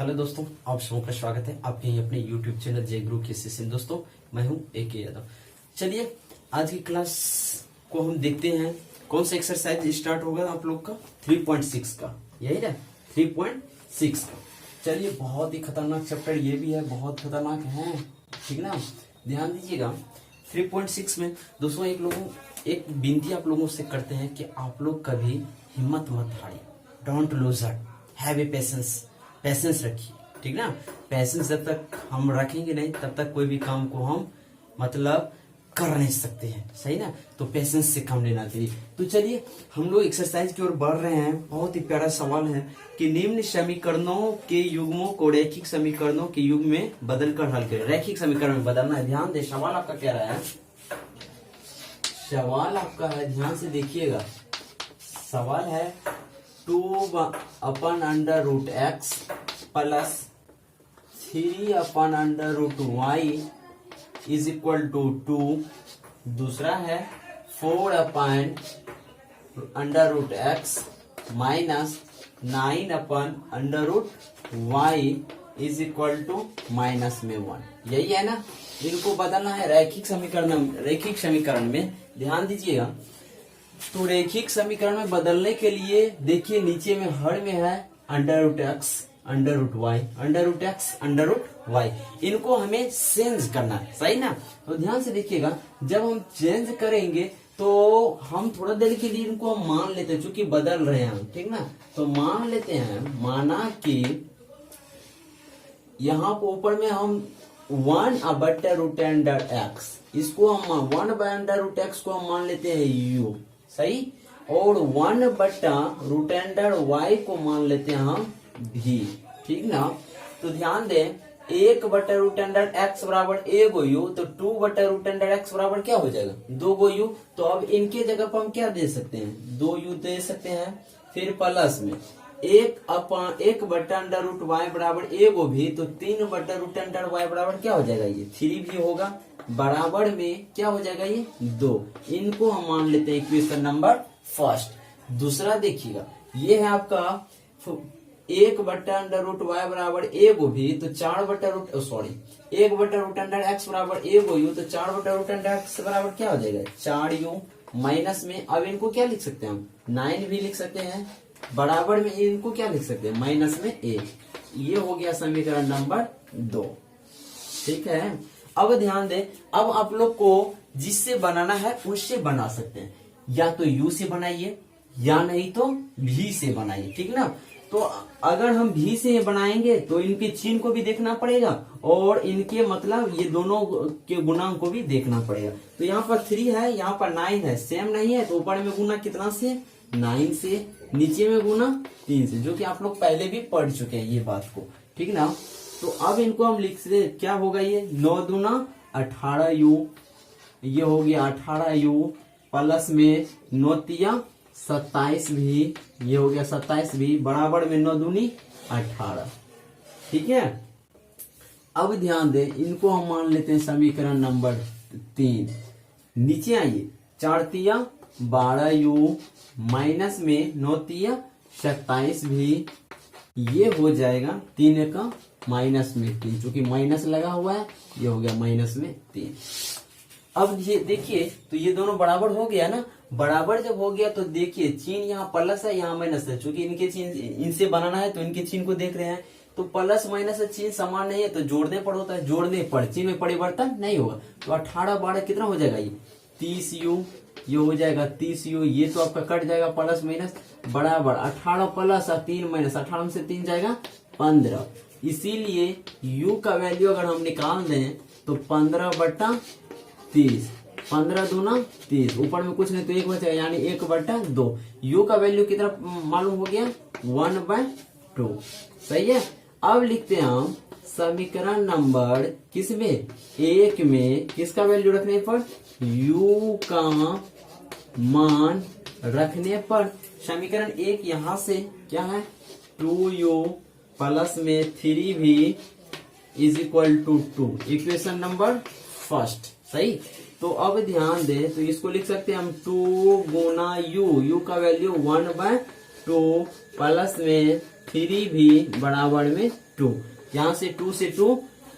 Hello दोस्तों, आप सबों का स्वागत है आपके ही अपने YouTube चैनल जय गुरु के सेशन। दोस्तों मैं हूं AK यादव। चलिए आज की क्लास को हम देखते हैं कौन सा एक्सरसाइज स्टार्ट होगा आप लोग का 3.6 का, यही ना 3.6 का। चलिए बहुत ही खतरनाक चैप्टर ये भी है, बहुत खतरनाक है, ठीक ना। ध्यान दीजिएगा 3.6 में दोस्तों एक विनती आप लोगों से करते हैं कि आप लोग कभी हिम्मत मत हारिए, don't lose heart, have a patience रखिए, ठीक ना। पेशेंस जब तक हम रखेंगे नहीं तब तक कोई भी काम को हम मतलब कर नहीं सकते हैं, सही ना। तो पेशेंस से काम लेना चाहिए। तो चलिए हम लोग एक्सरसाइज की ओर बढ़ रहे हैं। बहुत ही प्यारा सवाल है कि निम्न समीकरणों के युग्मों को रैखिक समीकरणों के युग में बदल कर हल करें। रैखिक समीकरण में बदलना है। ध्यान दे, सवाल आपका क्या रहा है, सवाल आपका है, ध्यान से देखिएगा। सवाल है 2/√x plus 3/√y is equal to 2। दूसरा है 4/√x minus 9/√y is equal to minus में 1। यही है ना, इनको बदलना है रैखिक समीकरण में। ध्यान दीजिएगा, तो रैखिक समीकरण में बदलने के लिए देखिए नीचे में हर में है √x √y, इनको हमें चेंज करना है, सही ना। तो ध्यान से देखिएगा, जब हम चेंज करेंगे तो हम थोड़ा देर के लिए इनको हम मान लेते हैं, चूंकि बदल रहे हैं हम, ठीक ना। तो मान लेते हैं, माना कि यहाँ पर ऊपर में हम 1/√x, इसको हम 1/√x को हम मान लेते हैं u, सही, और 1/√y को मान लेते हैं हम v, ठीक ना। तो ध्यान दें, 1/√x बराबर 1 u, तो 2/√x बराबर क्या हो जाएगा 2 u। तो अब इनके जगह पर हम क्या दे सकते हैं, 2 u दे सकते हैं। फिर प्लस में 1/√y बराबर 1 भी, तो 3/√y बराबर क्या हो जाएगा, ये 3 भी होगा। बराबर में क्या हो जाएगा, ये 2। इनको हम मान लेते हैं इक्वेशन नंबर फर्स्ट। दूसरा देखिएगा, ये है आपका 1/√y बराबर 1 भी, तो 1/√x बराबर 1 u, तो 4/√x बराबर क्या हो जाएगा 4 u। माइनस में अब इनको क्या लिख सकते हैं हम, 9 भी लिख सकते हैं। बराबर में इनको क्या लिख सकते हैं, माइनस में 1। ये हो गया समीकरण नंबर 2, ठीक है। अब ध्यान दें, अब आप लोग को जिससे बनाना है उससे बना सकते हैं, या तो u से बनाइए या नहीं तो v से बनाइए, ठीक ना। तो अगर हम v से बनाएंगे तो इनके चिन्ह को भी देखना पड़ेगा और इनके मतलब ये दोनों के गुणांक को भी देखना पड़ेगा। तो यहाँ पर 3 है, यहाँ पर 9 है, सेम नहीं है, तो ऊपर में गुना कितना से 9 से, नीचे में गुना 3 से, जो कि आप लोग पहले भी पढ़ चुके हैं ये बात को, ठीक ना। तो अब इनको हम लिख सकते, क्या होगा, ये 9 दूना 18 u, ये हो गया 18 u, प्लस में 9 तिया 27 भी, ये हो गया 27 भी, बराबर में 9 दूनी 18, ठीक है। अब ध्यान दें, इनको हम मान लेते हैं समीकरण नंबर 3। नीचे आइए, 4 तिया 12 u, माइनस में 9 तिया 27 भी, ये हो जाएगा 3 का माइनस में 3, चूंकि माइनस लगा हुआ है, ये हो गया माइनस में 3। अब ये देखिए, तो ये दोनों बराबर हो गया ना। बराबर जब हो गया तो देखिए चिन्ह यहाँ प्लस है, यहाँ माइनस है, चूंकि इनके चिन्ह इनसे बनाना है तो इनके चिन्ह को देख रहे हैं। तो प्लस माइनस चिन्ह समान नहीं है, तो जोड़ने पर होता है, जोड़ने पर चिन्ह में परिवर्तन नहीं होगा। तो 18 12 कितना हो जाएगा, ये 30 u, ये हो जाएगा 30 u, ये तो आपका कट जाएगा प्लस माइनस, बराबर 18 प्लस 3 माइनस, 18 में से 3 जाएगा 15। इसीलिए u का वैल्यू अगर हम निकाल दें तो 15/30, 15 दूना 30, ऊपर में कुछ नहीं तो 1 बचेगा, यानी 1/2। u का वैल्यू कितना मालूम हो गया, 1/2, सही है। अब लिखते हैं हम समीकरण नंबर किसमें, 1 में, किसका वैल्यू रखने पर, u का मान रखने पर। समीकरण 1 यहां से क्या है, 2u प्लस में 3v is equal to 2, equation number first, सही। तो अब ध्यान दे, तो इसको लिख सकते हैं हम 2 गुना u, u का वैल्यू 1/2 प्लस में 3v बराबर में 2। यहाँ से 2 से 2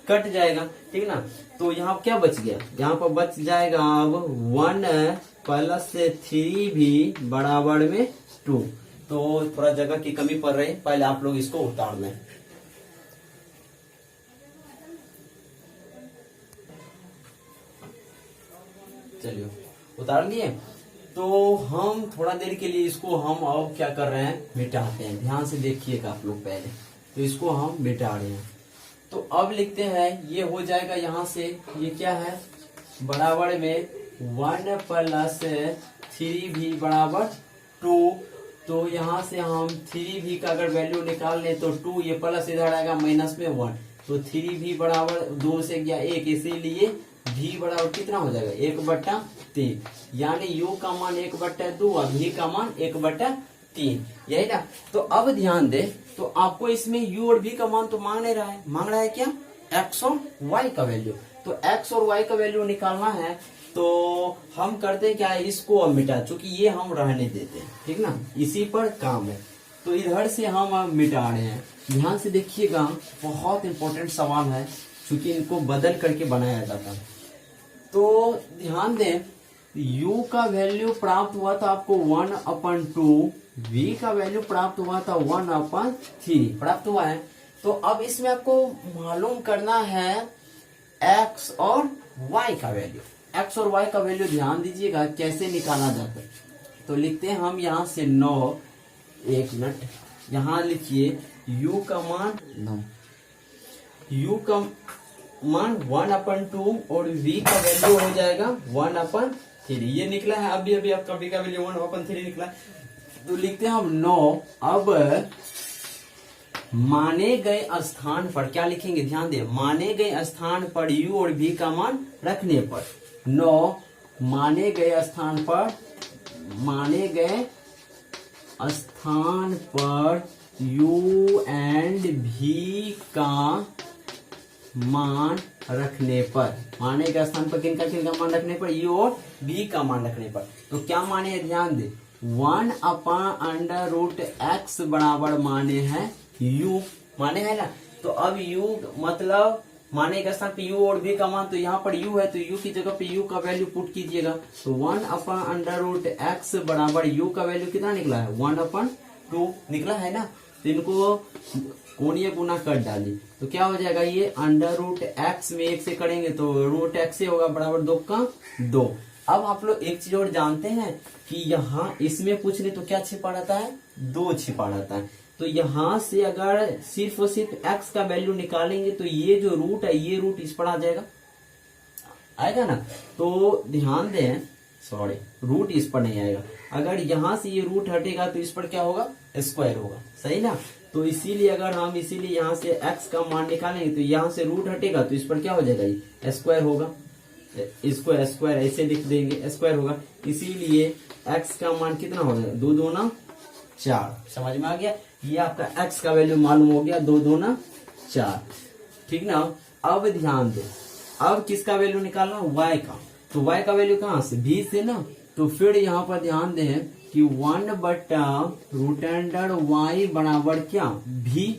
कट जाएगा, ठीक ना। तो यहाँ क्या बच गया, यहाँ पर बच जाएगा अब 1 प्लस 3v बराबर में 2। तो थोड़ा जगह की कमी पड़ रही है, पहले आप लोग इसको उतार लें। चलिए उतार लिए। तो हम थोड़ा देर के लिए इसको हम अब क्या कर रहे हैं, मिटाते हैं। ध्यान से देखिएगा आप लोग पहले। तो इसको हम मिटा रहे हैं। तो अब लिखते हैं, ये हो जाएगा यहाँ से, ये क्या है, बराबर में 1 प्लस 3v बराबर 2। तो यहाँ से हम 3v का अगर वैल्यू निकाल लें तो 2, ये प्लस इधर आएगा माइनस में 1। तो 3v बराबर 2 से गया 1, इसीलिए v बराबर कितना हो जाएगा, 1/3। यानी u का मान 1/2 और v का मान 1/3, यही ना। तो अब ध्यान दे, तो आपको इसमें u और v का मान तो मांग नहीं रहा है, मांग रहा है क्या, x और y का वैल्यू। तो x और y का वैल्यू निकालना है, तो हम करते क्या है, इसको अब मिटा, चूंकि ये हम रहने देते हैं, ठीक ना, इसी पर काम है। तो इधर से हम अब मिटा रहे हैं। ध्यान से देखिएगा, बहुत इंपॉर्टेंट सवाल है, चूंकि इनको बदल करके बनाया जाता है। तो ध्यान दें, u का वैल्यू प्राप्त हुआ था आपको 1/2, v का वैल्यू प्राप्त हुआ था 1/3 प्राप्त हुआ है। तो अब इसमें आपको मालूम करना है x और y का वैल्यू। x और y का वैल्यू ध्यान दीजिएगा कैसे निकाला जाता है। तो लिखते हैं हम यहाँ से 9, 1 मिनट, यहाँ लिखिए u का मान 9, u का मान 1/2 और v का वैल्यू हो जाएगा 1/3। ये निकला है अभी आपका v का वैल्यू 1/3 निकला। तो लिखते हैं हम 9। अब माने गए स्थान पर क्या लिखेंगे, ध्यान दे, माने गए स्थान पर u और v का मान रखने पर 9 माने गए स्थान पर u एंड v का मान रखने पर, माने गए स्थान पर किनका मान रखने पर, u और v का मान रखने पर। तो क्या माने, ध्यान दे, 1/√x बराबर माने है u, माने है ना। तो अब u मतलब माने के स्थान पे u और v का मान, तो यहाँ पर u है, तो u की जगह पे u का वैल्यू पुट कीजिएगा। तो 1/√x बराबर u का वैल्यू कितना निकला है, 1/2 निकला है ना। तो इनको कोणीय गुना कर डाली, तो क्या हो जाएगा, ये √x में 1 से करेंगे तो √x से होगा, बराबर 2 का 2। अब आप लोग एक चीज और जानते हैं कि यहाँ इसमें कुछ नहीं तो क्या छिपा रहता है, 2 छिपा रहता है। तो यहाँ से अगर सिर्फ और सिर्फ x का वैल्यू निकालेंगे तो ये जो रूट है, ये रूट इस पर आ जाएगा, आएगा ना। तो ध्यान दें, सॉरी, रूट इस पर नहीं आएगा। अगर यहाँ से ये रूट हटेगा तो इस पर क्या होगा, स्क्वायर होगा, सही ना। तो इसीलिए अगर हम इसीलिए यहाँ से x का मान निकालेंगे तो यहाँ से रूट हटेगा तो इस पर क्या हो जाएगा, ये स्क्वायर होगा। इसको स्क्वायर ऐसे लिख देंगे, स्क्वायर होगा। इसीलिए x का मान कितना हो जाएगा, 2 दूना 4। समझ में आ गया, ये आपका x का वैल्यू मालूम हो गया, 2 दूना 4, ठीक ना। अब ध्यान दे, अब किसका वैल्यू निकालना, y का। तो y का वैल्यू कहाँ से, v से ना। तो फिर यहाँ पर ध्यान दें कि 1/√y बराबर क्या, v।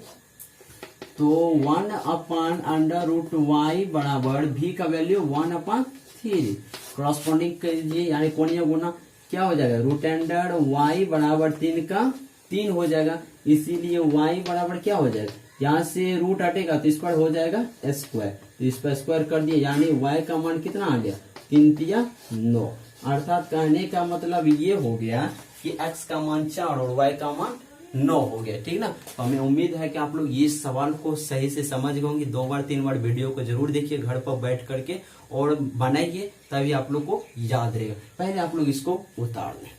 तो 1/√y बराबर v का वैल्यू 1/3। क्रॉसपोंडिंग कीजिए, यानी कोणीय गुना, क्या हो जाएगा, √y बराबर 3 का 3 हो जाएगा। इसीलिए y बराबर क्या हो जाएगा, यहाँ से रूट हटेगा तो इस पर हो जाएगा स्क्वायर, तो इस पर स्क्वायर कर दिए, यानी y का मान कितना आ गया, 3 तिया 9। अर्थात कहने का मतलब ये हो गया कि x का मान 4 और y का मान 9 हो गया, ठीक ना। तो हमें उम्मीद है कि आप लोग ये सवाल को सही से समझ गए होंगे। 2 बार 3 बार वीडियो को जरूर देखिए घर पर बैठ करके और बनाइए, तभी आप लोग को याद रहेगा। पहले आप लोग इसको उतार लें।